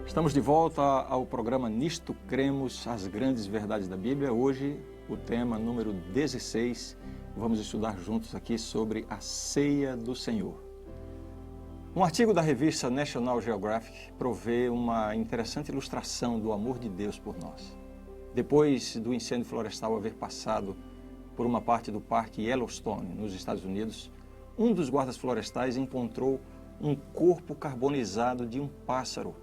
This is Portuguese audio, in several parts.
Estamos de volta ao programa Nisto Cremos, as grandes verdades da Bíblia. Hoje, o tema número 16, vamos estudar juntos aqui sobre a ceia do Senhor. Um artigo da revista National Geographic provê uma interessante ilustração do amor de Deus por nós. Depois do incêndio florestal haver passado por uma parte do Parque Yellowstone, nos Estados Unidos, um dos guardas florestais encontrou um corpo carbonizado de um pássaro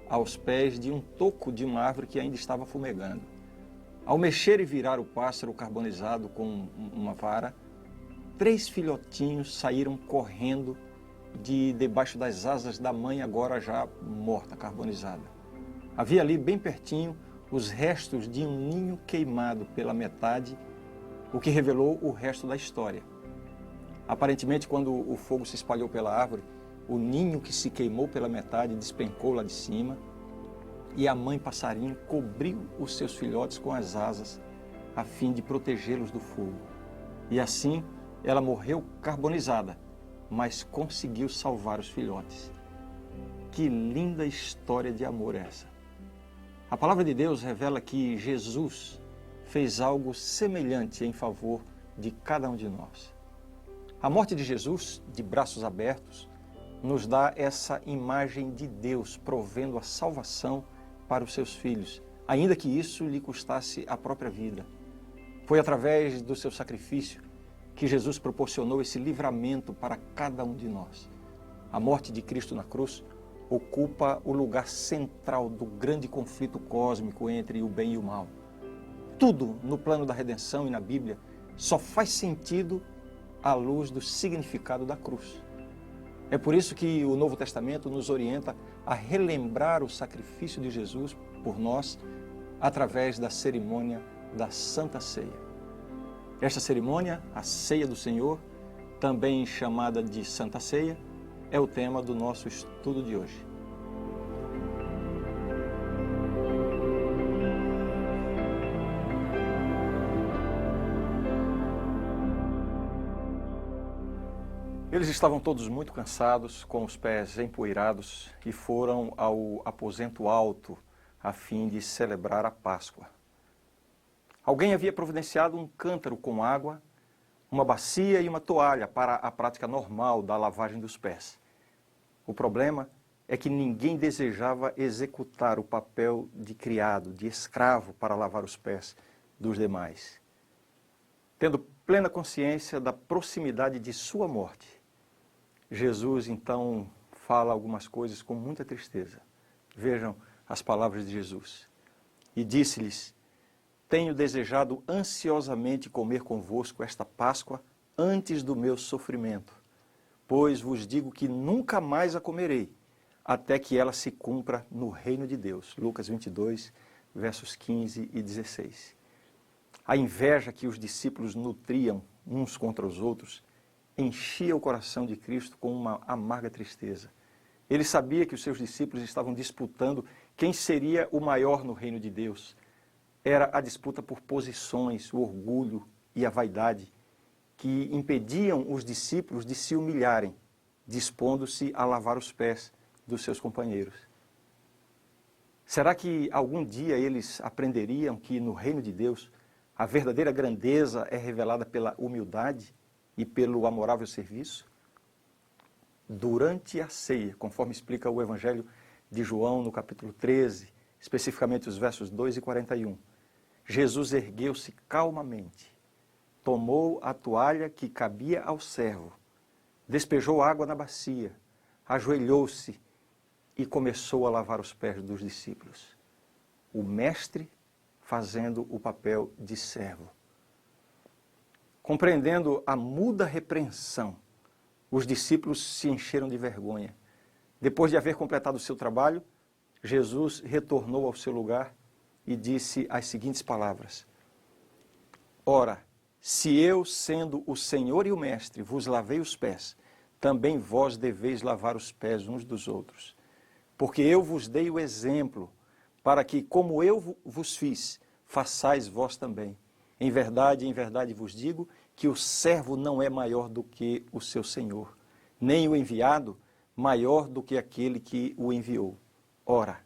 aos pés de um toco de uma árvore que ainda estava fumegando. Ao mexer e virar o pássaro carbonizado com uma vara, 3 filhotinhos saíram correndo debaixo das asas da mãe, agora já morta, carbonizada. Havia ali, bem pertinho, os restos de um ninho queimado pela metade, o que revelou o resto da história. Aparentemente, quando o fogo se espalhou pela árvore, o ninho que se queimou pela metade despencou lá de cima e a mãe passarinho cobriu os seus filhotes com as asas a fim de protegê-los do fogo. E assim ela morreu carbonizada, mas conseguiu salvar os filhotes. Que linda história de amor essa! A palavra de Deus revela que Jesus fez algo semelhante em favor de cada um de nós. A morte de Jesus, de braços abertos, nos dá essa imagem de Deus provendo a salvação para os seus filhos, ainda que isso lhe custasse a própria vida. Foi através do seu sacrifício que Jesus proporcionou esse livramento para cada um de nós. A morte de Cristo na cruz ocupa o lugar central do grande conflito cósmico entre o bem e o mal. Tudo no plano da redenção e na Bíblia só faz sentido à luz do significado da cruz. É por isso que o Novo Testamento nos orienta a relembrar o sacrifício de Jesus por nós através da cerimônia da Santa Ceia. Esta cerimônia, a Ceia do Senhor, também chamada de Santa Ceia, é o tema do nosso estudo de hoje. Eles estavam todos muito cansados, com os pés empoeirados, e foram ao aposento alto a fim de celebrar a Páscoa. Alguém havia providenciado um cântaro com água, uma bacia e uma toalha para a prática normal da lavagem dos pés. O problema é que ninguém desejava executar o papel de criado, de escravo para lavar os pés dos demais. Tendo plena consciência da proximidade de sua morte, Jesus, então, fala algumas coisas com muita tristeza. Vejam as palavras de Jesus. E disse-lhes: tenho desejado ansiosamente comer convosco esta Páscoa antes do meu sofrimento, pois vos digo que nunca mais a comerei, até que ela se cumpra no reino de Deus. Lucas 22, versos 15 e 16. A inveja que os discípulos nutriam uns contra os outros enchia o coração de Cristo com uma amarga tristeza. Ele sabia que os seus discípulos estavam disputando quem seria o maior no reino de Deus. Era a disputa por posições, o orgulho e a vaidade que impediam os discípulos de se humilharem, dispondo-se a lavar os pés dos seus companheiros. Será que algum dia eles aprenderiam que no reino de Deus a verdadeira grandeza é revelada pela humildade e pelo amorável serviço? Durante a ceia, conforme explica o Evangelho de João no capítulo 13, especificamente os versos 2 e 41, Jesus ergueu-se calmamente, tomou a toalha que cabia ao servo, despejou água na bacia, ajoelhou-se e começou a lavar os pés dos discípulos. O mestre fazendo o papel de servo. Compreendendo a muda repreensão, os discípulos se encheram de vergonha. Depois de haver completado o seu trabalho, Jesus retornou ao seu lugar e disse as seguintes palavras: ora, se eu, sendo o Senhor e o Mestre, vos lavei os pés, também vós deveis lavar os pés uns dos outros. Porque eu vos dei o exemplo, para que, como eu vos fiz, façais vós também. Em verdade vos digo que o servo não é maior do que o seu senhor, nem o enviado maior do que aquele que o enviou. Ora,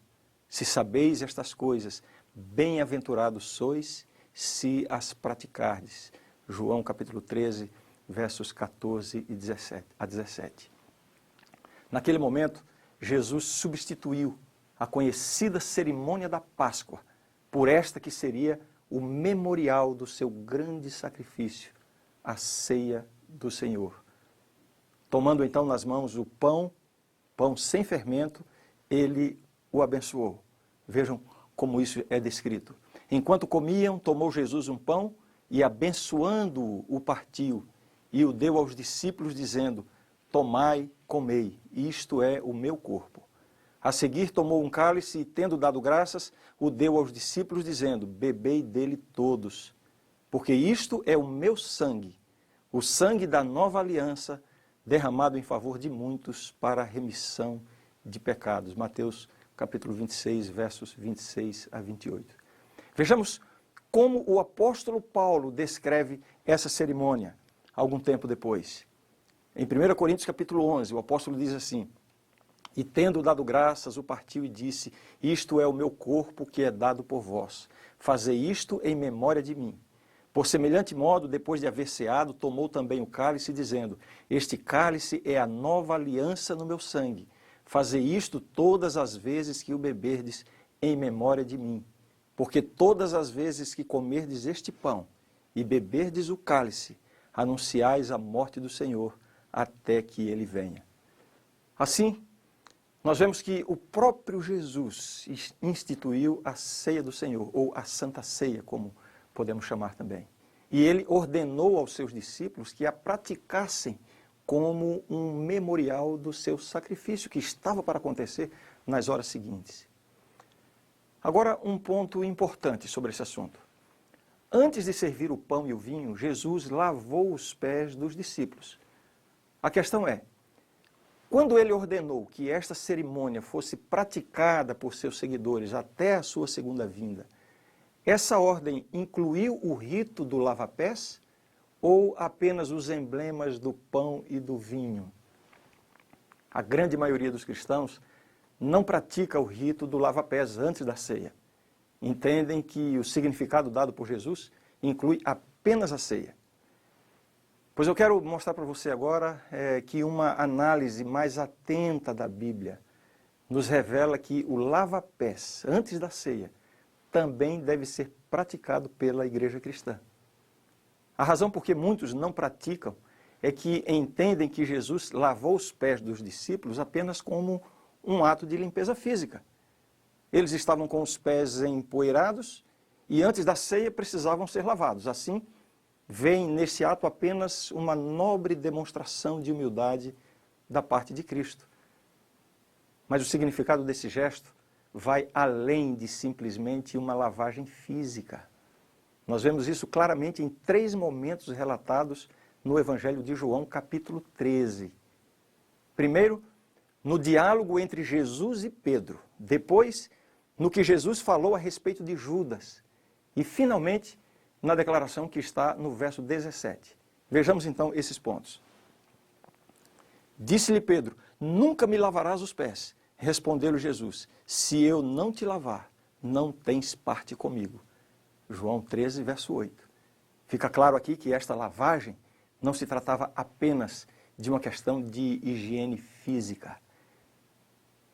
Se sabeis estas coisas, bem-aventurados sois se as praticardes. João capítulo 13, versos 14 a 17. Naquele momento, Jesus substituiu a conhecida cerimônia da Páscoa por esta que seria o memorial do seu grande sacrifício, a ceia do Senhor. Tomando então nas mãos o pão sem fermento, ele o abençoou. Vejam como isso é descrito. Enquanto comiam, tomou Jesus um pão e, abençoando-o, o partiu e o deu aos discípulos, dizendo: tomai, comei, isto é o meu corpo. A seguir tomou um cálice e, tendo dado graças, o deu aos discípulos, dizendo: bebei dele todos, porque isto é o meu sangue, o sangue da nova aliança, derramado em favor de muitos para a remissão de pecados. Mateus capítulo 26, versos 26 a 28. Vejamos como o apóstolo Paulo descreve essa cerimônia algum tempo depois. Em 1 Coríntios capítulo 11, o apóstolo diz assim: e tendo dado graças, o partiu e disse: isto é o meu corpo que é dado por vós. Fazei isto em memória de mim. Por semelhante modo, depois de haver ceado, tomou também o cálice, dizendo: este cálice é a nova aliança no meu sangue. Fazei isto todas as vezes que o beberdes em memória de mim. Porque todas as vezes que comerdes este pão e beberdes o cálice, anunciais a morte do Senhor até que ele venha. Assim, nós vemos que o próprio Jesus instituiu a ceia do Senhor, ou a Santa Ceia, como podemos chamar também. E ele ordenou aos seus discípulos que a praticassem como um memorial do seu sacrifício, que estava para acontecer nas horas seguintes. Agora, um ponto importante sobre esse assunto. Antes de servir o pão e o vinho, Jesus lavou os pés dos discípulos. A questão é, quando ele ordenou que esta cerimônia fosse praticada por seus seguidores até a sua segunda vinda, essa ordem incluiu o rito do lava-pés ou apenas os emblemas do pão e do vinho? A grande maioria dos cristãos não pratica o rito do lava-pés antes da ceia. Entendem que o significado dado por Jesus inclui apenas a ceia. Pois eu quero mostrar para você agora que uma análise mais atenta da Bíblia nos revela que o lava-pés antes da ceia também deve ser praticado pela igreja cristã. A razão por que muitos não praticam é que entendem que Jesus lavou os pés dos discípulos apenas como um ato de limpeza física. Eles estavam com os pés empoeirados e antes da ceia precisavam ser lavados. Assim, veem nesse ato apenas uma nobre demonstração de humildade da parte de Cristo. Mas o significado desse gesto vai além de simplesmente uma lavagem física. Nós vemos isso claramente em 3 momentos relatados no Evangelho de João, capítulo 13. Primeiro, no diálogo entre Jesus e Pedro. Depois, no que Jesus falou a respeito de Judas. E, finalmente, na declaração que está no verso 17. Vejamos então esses pontos. Disse-lhe Pedro: nunca me lavarás os pés. Respondeu-lhe Jesus: se eu não te lavar, não tens parte comigo. João 13, verso 8. Fica claro aqui que esta lavagem não se tratava apenas de uma questão de higiene física.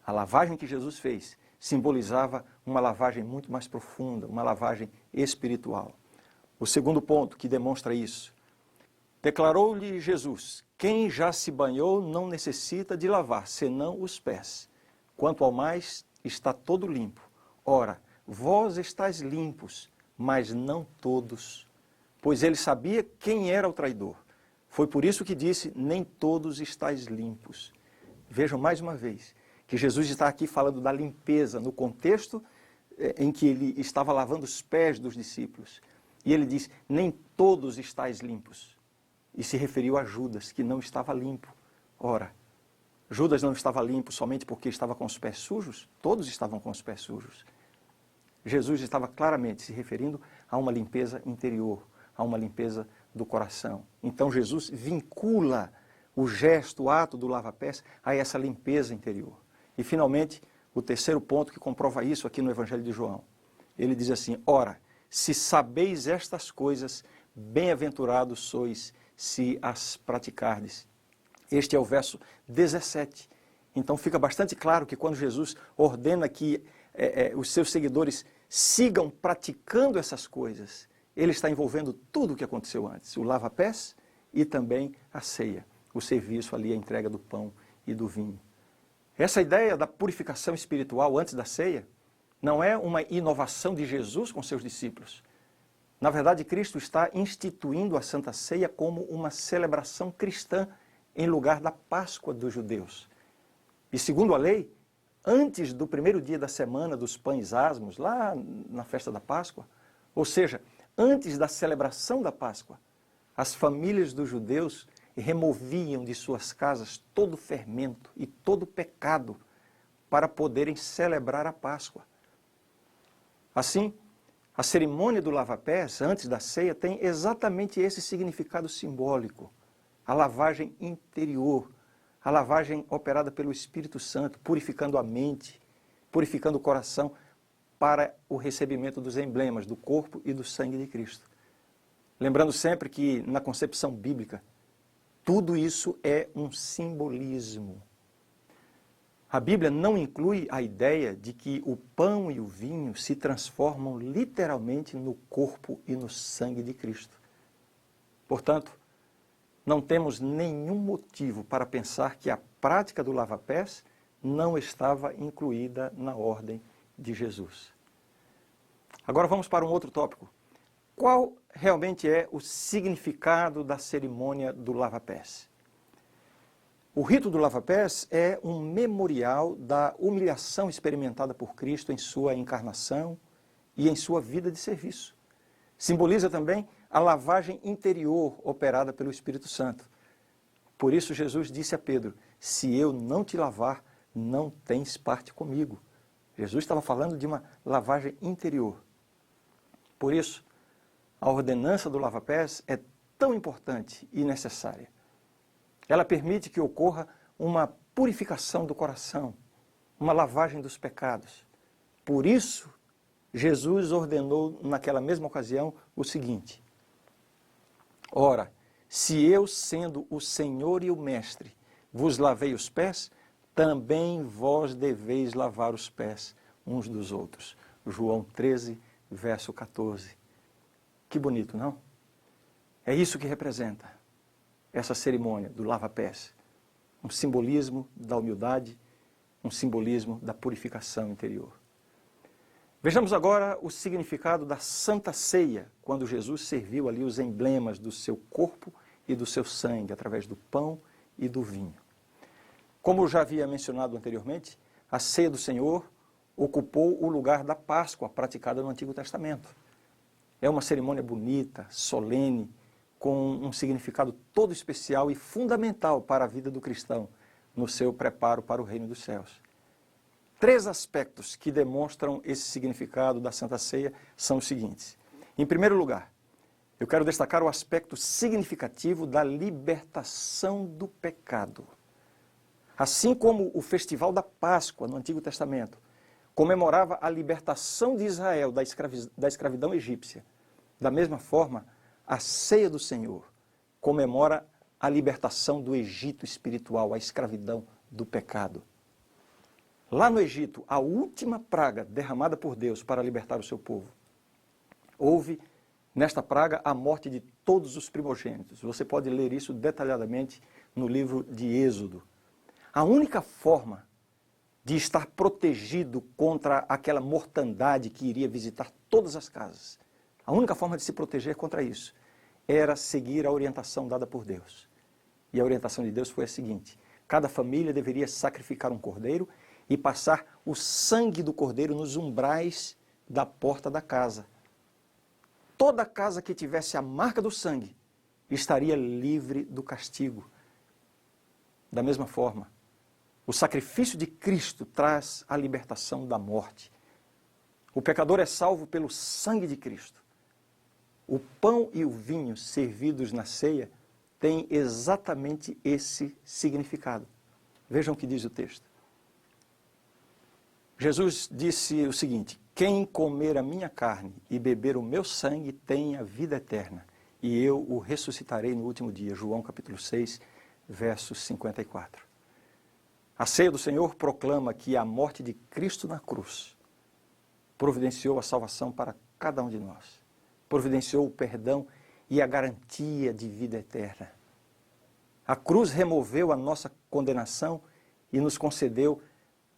A lavagem que Jesus fez simbolizava uma lavagem muito mais profunda, uma lavagem espiritual. O segundo ponto que demonstra isso: declarou-lhe Jesus: quem já se banhou não necessita de lavar, senão os pés. Quanto ao mais, está todo limpo. Ora, vós estáis limpos, mas não todos. Pois ele sabia quem era o traidor. Foi por isso que disse: nem todos estáis limpos. Vejam mais uma vez que Jesus está aqui falando da limpeza no contexto em que ele estava lavando os pés dos discípulos. E ele diz: nem todos estáis limpos. E se referiu a Judas, que não estava limpo. Ora, Judas não estava limpo somente porque estava com os pés sujos? Todos estavam com os pés sujos. Jesus estava claramente se referindo a uma limpeza interior, a uma limpeza do coração. Então Jesus vincula o gesto, o ato do lava-pés a essa limpeza interior. E finalmente, o terceiro ponto que comprova isso aqui no Evangelho de João. Ele diz assim: ora, se sabeis estas coisas, bem-aventurados sois se as praticardes. Este é o verso 17. Então fica bastante claro que quando Jesus ordena que os seus seguidores sigam praticando essas coisas, ele está envolvendo tudo o que aconteceu antes, o lava-pés e também a ceia, o serviço ali, a entrega do pão e do vinho. Essa ideia da purificação espiritual antes da ceia não é uma inovação de Jesus com seus discípulos. Na verdade, Cristo está instituindo a Santa Ceia como uma celebração cristã em lugar da Páscoa dos judeus. E segundo a lei, antes do primeiro dia da semana dos pães asmos, lá na festa da Páscoa, ou seja, antes da celebração da Páscoa, as famílias dos judeus removiam de suas casas todo o fermento e todo o pecado para poderem celebrar a Páscoa. Assim, a cerimônia do lava-pés, antes da ceia, tem exatamente esse significado simbólico. A lavagem interior, a lavagem operada pelo Espírito Santo, purificando a mente, purificando o coração para o recebimento dos emblemas do corpo e do sangue de Cristo. Lembrando sempre que, na concepção bíblica, tudo isso é um simbolismo. A Bíblia não inclui a ideia de que o pão e o vinho se transformam literalmente no corpo e no sangue de Cristo. Portanto, não temos nenhum motivo para pensar que a prática do lava-pés não estava incluída na ordem de Jesus. Agora vamos para um outro tópico. Qual realmente é o significado da cerimônia do lava-pés? O rito do lava-pés é um memorial da humilhação experimentada por Cristo em sua encarnação e em sua vida de serviço. Simboliza também a lavagem interior operada pelo Espírito Santo. Por isso Jesus disse a Pedro: se eu não te lavar, não tens parte comigo. Jesus estava falando de uma lavagem interior. Por isso, a ordenança do lava-pés é tão importante e necessária. Ela permite que ocorra uma purificação do coração, uma lavagem dos pecados. Por isso, Jesus ordenou naquela mesma ocasião o seguinte: ora, se eu, sendo o Senhor e o Mestre, vos lavei os pés, também vós deveis lavar os pés uns dos outros. João 13, verso 14. Que bonito, não? É isso que representa essa cerimônia do lava-pés. Um simbolismo da humildade, um simbolismo da purificação interior. Vejamos agora o significado da Santa Ceia, quando Jesus serviu ali os emblemas do seu corpo e do seu sangue, através do pão e do vinho. Como eu já havia mencionado anteriormente, a ceia do Senhor ocupou o lugar da Páscoa praticada no Antigo Testamento. É uma cerimônia bonita, solene, com um significado todo especial e fundamental para a vida do cristão, no seu preparo para o reino dos céus. 3 aspectos que demonstram esse significado da Santa Ceia são os seguintes. Em primeiro lugar, eu quero destacar o aspecto significativo da libertação do pecado. Assim como o festival da Páscoa no Antigo Testamento comemorava a libertação de Israel da escravidão egípcia, da mesma forma, a ceia do Senhor comemora a libertação do Egito espiritual, a escravidão do pecado. Lá no Egito, a última praga derramada por Deus para libertar o seu povo, houve nesta praga a morte de todos os primogênitos. Você pode ler isso detalhadamente no livro de Êxodo. A única forma de estar protegido contra aquela mortandade que iria visitar todas as casas, a única forma de se proteger contra isso era seguir a orientação dada por Deus. E a orientação de Deus foi a seguinte: cada família deveria sacrificar um cordeiro e passar o sangue do cordeiro nos umbrais da porta da casa. Toda casa que tivesse a marca do sangue estaria livre do castigo. Da mesma forma, o sacrifício de Cristo traz a libertação da morte. O pecador é salvo pelo sangue de Cristo. O pão e o vinho servidos na ceia têm exatamente esse significado. Vejam o que diz o texto. Jesus disse o seguinte: quem comer a minha carne e beber o meu sangue tem a vida eterna, e eu o ressuscitarei no último dia. João capítulo 6, verso 54. A ceia do Senhor proclama que a morte de Cristo na cruz providenciou a salvação para cada um de nós. Providenciou o perdão e a garantia de vida eterna. A cruz removeu a nossa condenação e nos concedeu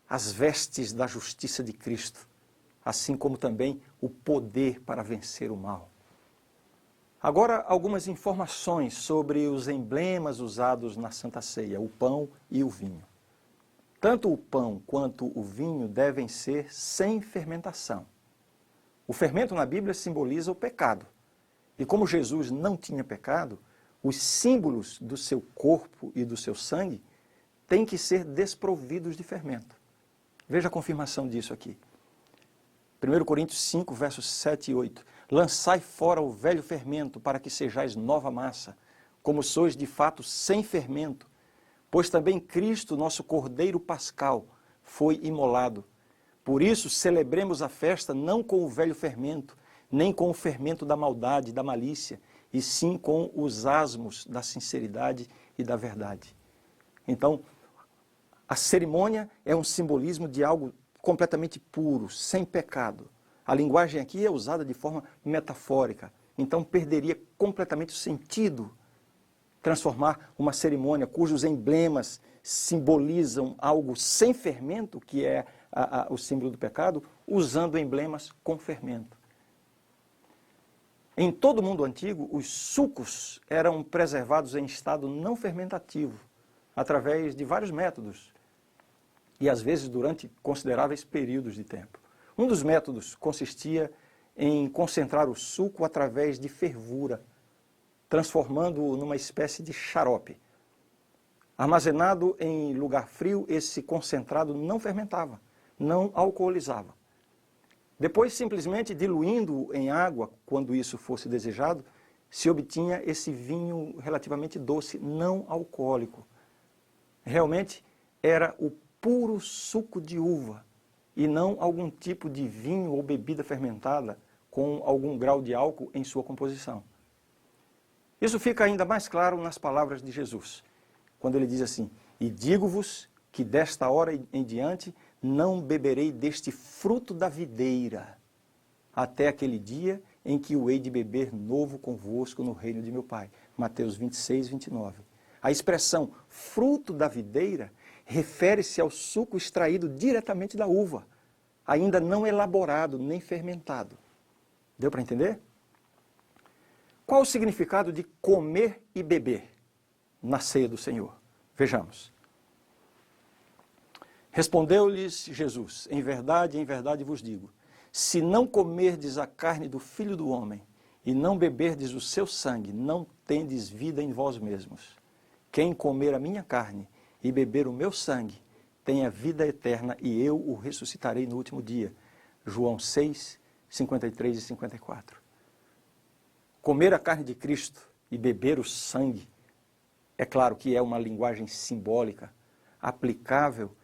as vestes da justiça de Cristo, assim como também o poder para vencer o mal. Agora, algumas informações sobre os emblemas usados na Santa Ceia, o pão e o vinho. Tanto o pão quanto o vinho devem ser sem fermentação. O fermento na Bíblia simboliza o pecado. E como Jesus não tinha pecado, os símbolos do seu corpo e do seu sangue têm que ser desprovidos de fermento. Veja a confirmação disso aqui. 1 Coríntios 5, versos 7 e 8. Lançai fora o velho fermento, para que sejais nova massa, como sois de fato sem fermento, pois também Cristo, nosso Cordeiro Pascal, foi imolado. Por isso, celebremos a festa não com o velho fermento, nem com o fermento da maldade, da malícia, e sim com os asmos da sinceridade e da verdade. Então, a cerimônia é um simbolismo de algo completamente puro, sem pecado. A linguagem aqui é usada de forma metafórica, então perderia completamente o sentido transformar uma cerimônia cujos emblemas simbolizam algo sem fermento, que é o símbolo do pecado, usando emblemas com fermento. Em todo o mundo antigo, os sucos eram preservados em estado não fermentativo, através de vários métodos, e às vezes durante consideráveis períodos de tempo. Um dos métodos consistia em concentrar o suco através de fervura, transformando-o numa espécie de xarope. Armazenado em lugar frio, esse concentrado não fermentava, não alcoolizava. Depois, simplesmente diluindo-o em água, quando isso fosse desejado, se obtinha esse vinho relativamente doce, não alcoólico. Realmente era o puro suco de uva e não algum tipo de vinho ou bebida fermentada com algum grau de álcool em sua composição. Isso fica ainda mais claro nas palavras de Jesus, quando ele diz assim: e digo-vos que desta hora em diante não beberei deste fruto da videira, até aquele dia em que o hei de beber novo convosco no reino de meu Pai. Mateus 26, 29. A expressão fruto da videira refere-se ao suco extraído diretamente da uva, ainda não elaborado nem fermentado. Deu para entender? Qual o significado de comer e beber na ceia do Senhor? Vejamos. Respondeu-lhes Jesus: em verdade vos digo, se não comerdes a carne do Filho do Homem e não beberdes o seu sangue, não tendes vida em vós mesmos. Quem comer a minha carne e beber o meu sangue tem a vida eterna, e eu o ressuscitarei no último dia. João 6, 53 e 54. Comer a carne de Cristo e beber o sangue, é claro que é uma linguagem simbólica, aplicável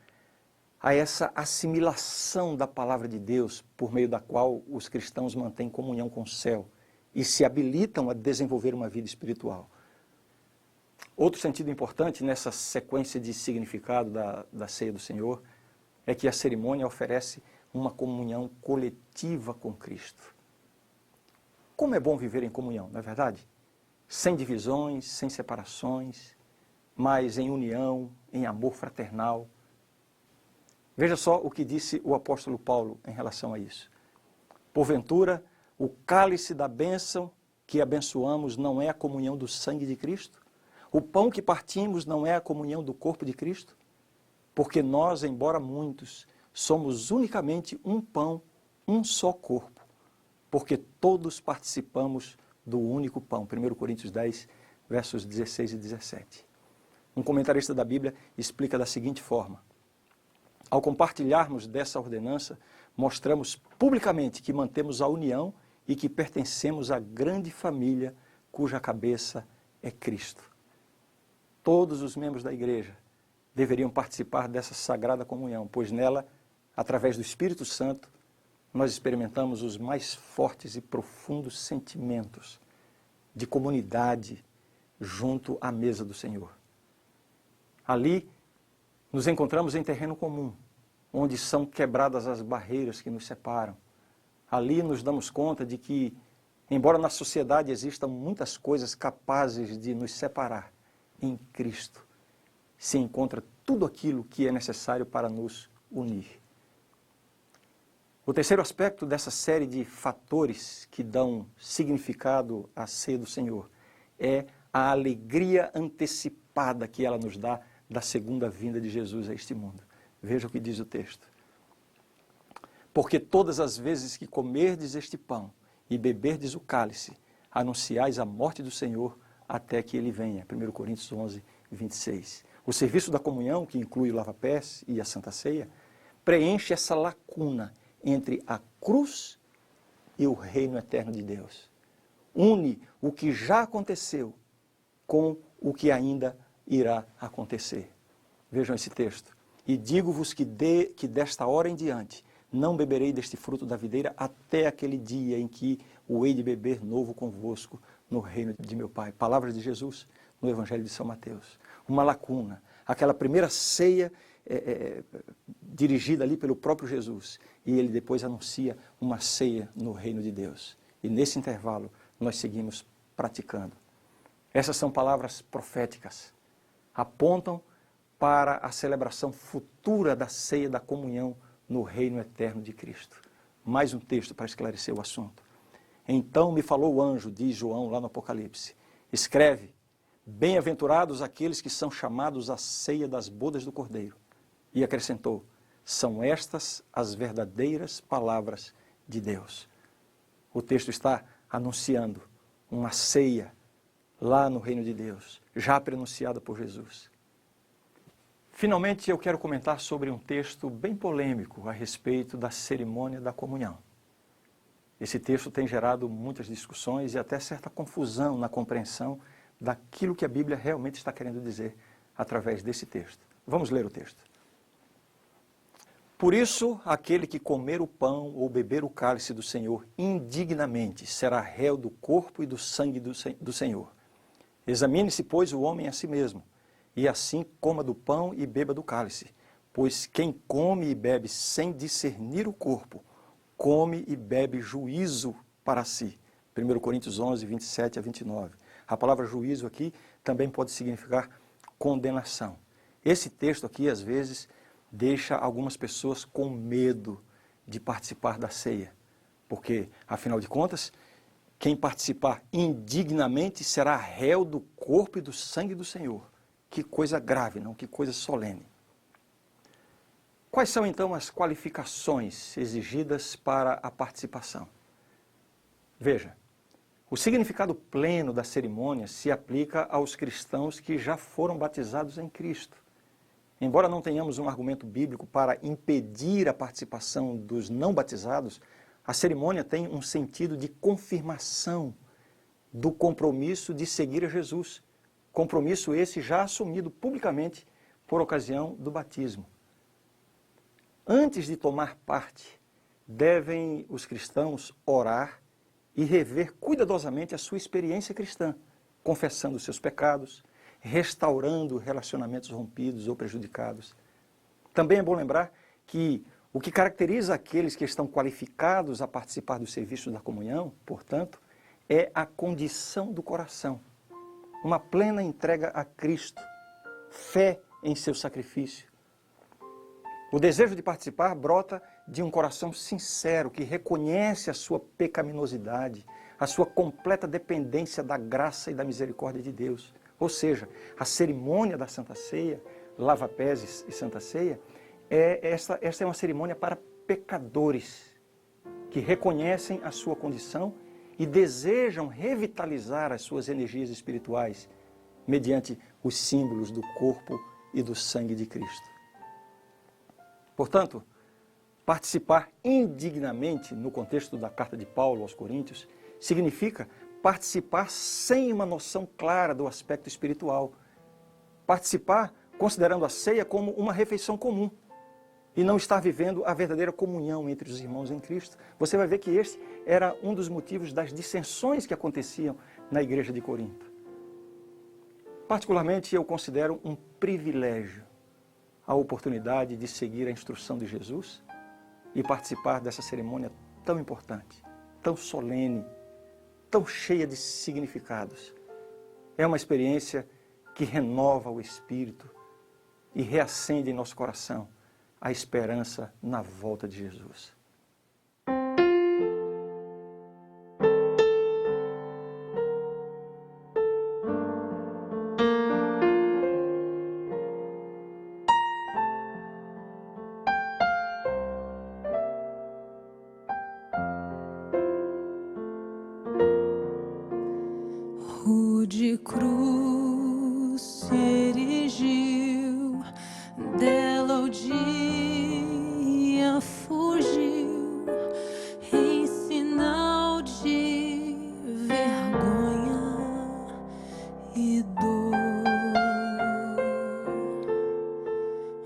a essa assimilação da palavra de Deus, por meio da qual os cristãos mantêm comunhão com o céu e se habilitam a desenvolver uma vida espiritual. Outro sentido importante nessa sequência de significado da ceia do Senhor é que a cerimônia oferece uma comunhão coletiva com Cristo. Como é bom viver em comunhão, não é verdade? Sem divisões, sem separações, mas em união, em amor fraternal. Veja só o que disse o apóstolo Paulo em relação a isso. Porventura, o cálice da bênção que abençoamos não é a comunhão do sangue de Cristo? O pão que partimos não é a comunhão do corpo de Cristo? Porque nós, embora muitos, somos unicamente um pão, um só corpo, porque todos participamos do único pão. 1 Coríntios 10, versos 16 e 17. Um comentarista da Bíblia explica da seguinte forma: ao compartilharmos dessa ordenança, mostramos publicamente que mantemos a união e que pertencemos à grande família cuja cabeça é Cristo. Todos os membros da igreja deveriam participar dessa sagrada comunhão, pois nela através do Espírito Santo, nós experimentamos os mais fortes e profundos sentimentos de comunidade junto à mesa do Senhor. Ali, nos encontramos em terreno comum, onde são quebradas as barreiras que nos separam. Ali nos damos conta de que, embora na sociedade existam muitas coisas capazes de nos separar, em Cristo se encontra tudo aquilo que é necessário para nos unir. O terceiro aspecto dessa série de fatores que dão significado à ceia do Senhor é a alegria antecipada que ela nos dá da segunda vinda de Jesus a este mundo. Veja o que diz o texto. Porque todas as vezes que comerdes este pão e beberdes o cálice, anunciais a morte do Senhor até que ele venha. 1 Coríntios 11, 26. O serviço da comunhão, que inclui o lava-pés e a Santa Ceia, preenche essa lacuna entre a cruz e o reino eterno de Deus. Une o que já aconteceu com o que ainda irá acontecer. Vejam esse texto. E digo-vos que desta hora em diante não beberei deste fruto da videira até aquele dia em que o hei de beber novo convosco no reino de meu Pai. Palavras de Jesus no Evangelho de São Mateus. Uma lacuna. Aquela primeira ceia dirigida ali pelo próprio Jesus. E ele depois anuncia uma ceia no reino de Deus. E nesse intervalo nós seguimos praticando. Essas são palavras proféticas. Apontam para a celebração futura da ceia da comunhão no reino eterno de Cristo. Mais um texto para esclarecer o assunto. Então me falou o anjo, diz João lá no Apocalipse, escreve, bem-aventurados aqueles que são chamados à ceia das bodas do Cordeiro. E acrescentou, são estas as verdadeiras palavras de Deus. O texto está anunciando uma ceia lá no reino de Deus, já prenunciada por Jesus. Finalmente, eu quero comentar sobre um texto bem polêmico a respeito da cerimônia da comunhão. Esse texto tem gerado muitas discussões e até certa confusão na compreensão daquilo que a Bíblia realmente está querendo dizer através desse texto. Vamos ler o texto. Por isso, aquele que comer o pão ou beber o cálice do Senhor indignamente será réu do corpo e do sangue do Senhor. Examine-se, pois, o homem a si mesmo, e assim coma do pão e beba do cálice. Pois quem come e bebe sem discernir o corpo, come e bebe juízo para si. 1 Coríntios 11, 27 a 29. A palavra juízo aqui também pode significar condenação. Esse texto aqui, às vezes, deixa algumas pessoas com medo de participar da ceia. Porque, afinal de contas, quem participar indignamente será réu do corpo e do sangue do Senhor. Que coisa grave, não? Que coisa solene. Quais são, então, as qualificações exigidas para a participação? Veja, o significado pleno da cerimônia se aplica aos cristãos que já foram batizados em Cristo. Embora não tenhamos um argumento bíblico para impedir a participação dos não batizados, a cerimônia tem um sentido de confirmação do compromisso de seguir a Jesus. Compromisso esse já assumido publicamente por ocasião do batismo. Antes de tomar parte, devem os cristãos orar e rever cuidadosamente a sua experiência cristã, confessando seus pecados, restaurando relacionamentos rompidos ou prejudicados. Também é bom lembrar que o que caracteriza aqueles que estão qualificados a participar do serviço da comunhão, portanto, é a condição do coração. Uma plena entrega a Cristo, fé em seu sacrifício. O desejo de participar brota de um coração sincero que reconhece a sua pecaminosidade, a sua completa dependência da graça e da misericórdia de Deus. Ou seja, a cerimônia da Santa Ceia, lava-pés e Santa Ceia, esta é uma cerimônia para pecadores que reconhecem a sua condição e desejam revitalizar as suas energias espirituais mediante os símbolos do corpo e do sangue de Cristo. Portanto, participar indignamente, no contexto da carta de Paulo aos Coríntios, significa participar sem uma noção clara do aspecto espiritual. Participar considerando a ceia como uma refeição comum, e não estar vivendo a verdadeira comunhão entre os irmãos em Cristo. Você vai ver que esse era um dos motivos das dissensões que aconteciam na igreja de Corinto. Particularmente, eu considero um privilégio a oportunidade de seguir a instrução de Jesus e participar dessa cerimônia tão importante, tão solene, tão cheia de significados. É uma experiência que renova o espírito e reacende em nosso coração a esperança na volta de Jesus. Rude cruz se erigiu, dela o dia fugiu, em sinal de vergonha e dor.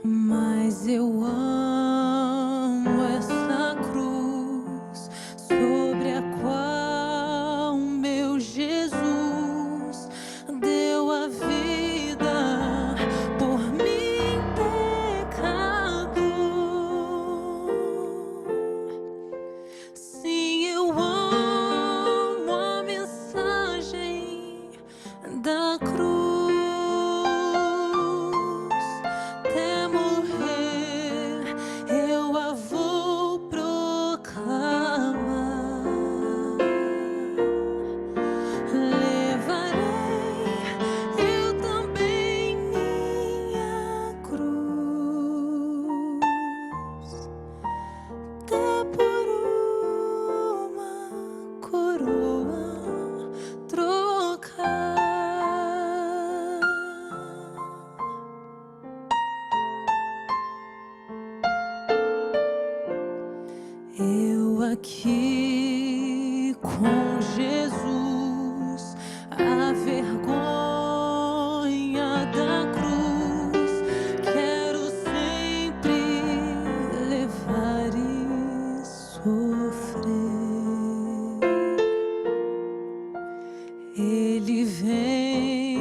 Mas eu amo essa cruz sobre a qual meu Jesus deu a vida por mim, pecador. Sim, eu amo a mensagem da cruz. Até morrer eu a vou proclamar. Eu aqui com Jesus, a vergonha da cruz, quero sempre levar e sofrer. Ele vem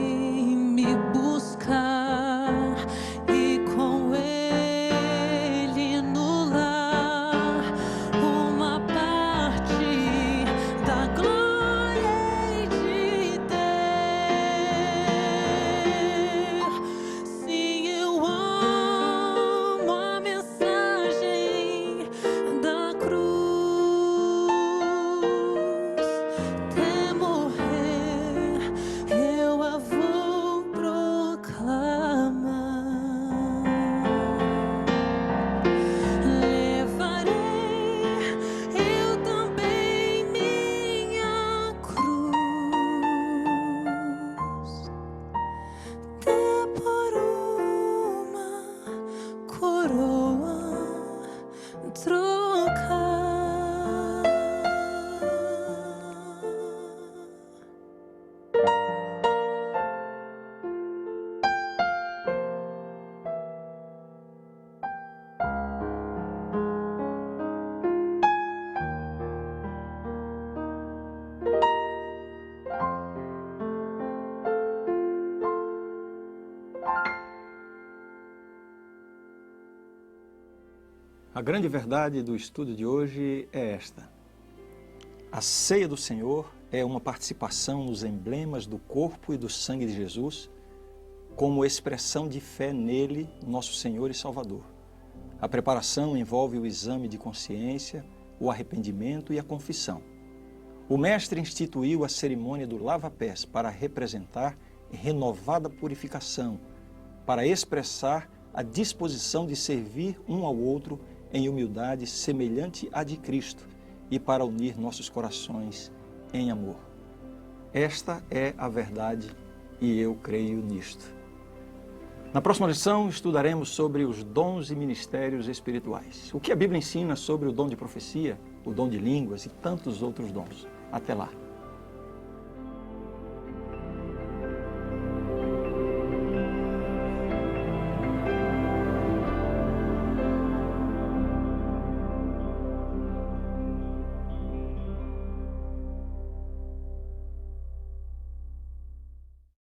me buscar e com ele no lar uma parte da glória hei de ter. Sim, eu amo a mensagem da cruz. Até morrer eu a vou proclamar. Levarei eu também minha cruz, até por uma coroa trocar. A grande verdade do estudo de hoje é esta: a ceia do Senhor é uma participação nos emblemas do corpo e do sangue de Jesus, como expressão de fé nele, nosso Senhor e Salvador. A preparação envolve o exame de consciência, o arrependimento e a confissão. O Mestre instituiu a cerimônia do lava-pés para representar renovada purificação, para expressar a disposição de servir um ao outro em humildade semelhante à de Cristo e para unir nossos corações em amor. Esta é a verdade e eu creio nisto. Na próxima lição estudaremos sobre os dons e ministérios espirituais. O que a Bíblia ensina sobre o dom de profecia, o dom de línguas e tantos outros dons. Até lá!